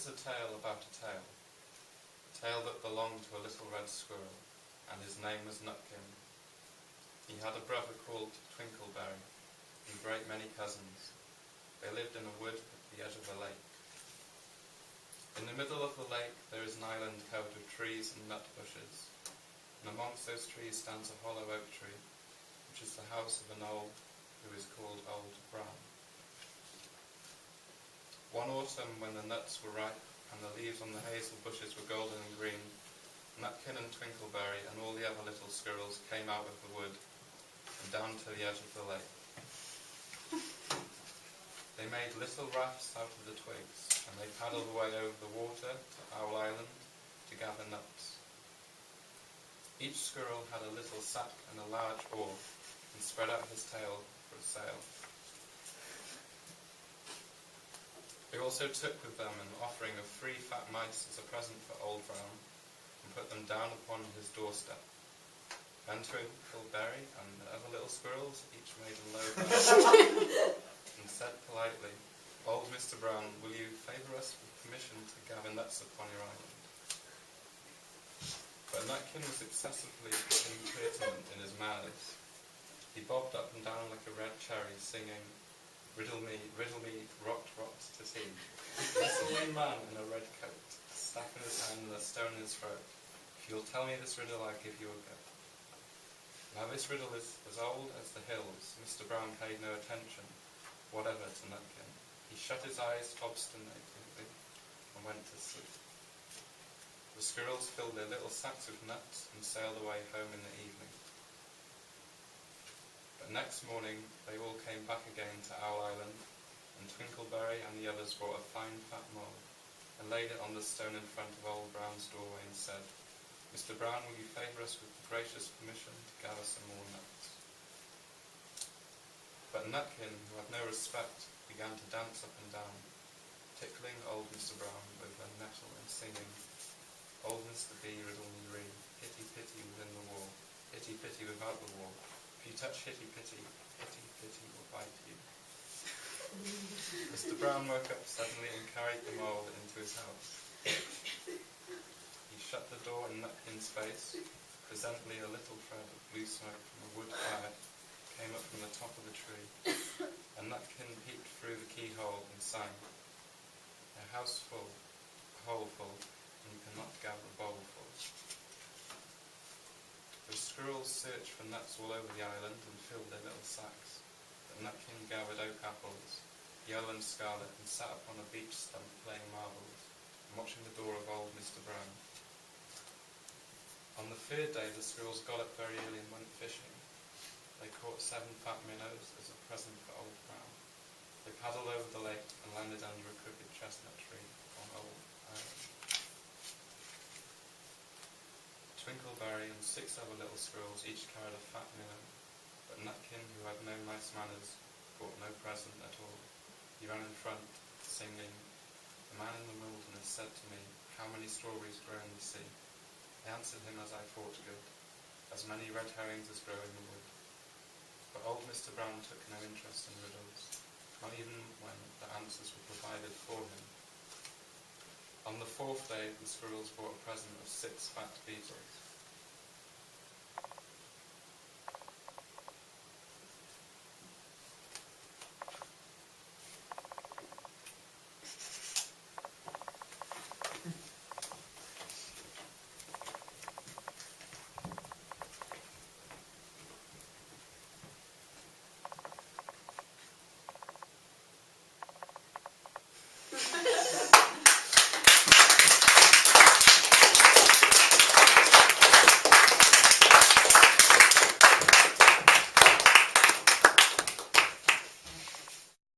is a tale about a tale that belonged to a little red squirrel, and his name was Nutkin. He had a brother called Twinkleberry, and a great many cousins. They lived in a wood at the edge of a lake. In the middle of the lake there is an island covered with trees and nut bushes, and amongst those trees stands a hollow oak tree, which is the house of an owl who is called Old Brown. One autumn, when the nuts were ripe and the leaves on the hazel bushes were golden and green, Nutkin and Twinkleberry and all the other little squirrels came out of the wood and down to the edge of the lake. They made little rafts out of the twigs, and they paddled away over the water to Owl Island to gather nuts. Each squirrel had a little sack and a large oar, and spread out his tail for a sail. They also took with them an offering of 3 fat mice as a present for Old Brown, and put them down upon his doorstep. Then Twinkleberry and the other little squirrels each made a low bow, and said politely, "Old Mr. Brown, will you favour us with permission to gather nuts upon your island?" But Nutkin was excessively impertinent in his manners. He bobbed up and down like a red cherry, singing, riddle me, rocked to tea. Little wee man in a red coat, staff in his hand and a stone in his throat. If you'll tell me this riddle, I'll give you a go. Now this riddle is as old as the hills. Mr. Brown paid no attention whatever to Nutkin. He shut his eyes obstinately and went to sleep. The squirrels filled their little sacks with nuts and sailed away home in the evening. But next morning they all came back again to Owl Island, and Twinkleberry and the others brought a fine fat mole and laid it on the stone in front of Old Brown's doorway and said, "Mr. Brown, will you favour us with the gracious permission to gather some more nuts?" But Nutkin, who had no respect, began to dance up and down, tickling old Mr. Brown with a nettle and singing, "Old Mr. B, riddle me ree, hitty pitty within the wall, hitty pitty without the wall. If you touch hitty pitty will bite you." Mr. Brown woke up suddenly and carried the mole into his house. He shut the door in Nutkin's face. Presently a little thread of blue smoke from a wood fire came up from the top of the tree, and Nutkin peeped through the keyhole and sang, "A house full, a hole full, and you cannot gather a bowl full." The squirrels searched for nuts all over the island and filled their little sacks, but Nutkin gathered oak apples, yellow and scarlet, and sat upon a beech stump playing marbles and watching the door of old Mr. Brown. On the 3rd day the squirrels got up very early and went fishing. They caught 7 fat minnows as a present for Old Brown. They paddled over the lake and landed under a crooked chestnut tree on Old Island. Twinkleberry and 6 other little squirrels each carried a fat minnow, but Nutkin, who had no nice manners, brought no present at all. He ran in front, singing, "The man in the wilderness said to me, 'How many strawberries grow in the sea?' I answered him as I thought good, as many red herrings as grow in the wood." But old Mr. Brown took no interest in riddles, not even when the answers were provided for him. On the 4th day the squirrels brought a present of 6 fat beetles.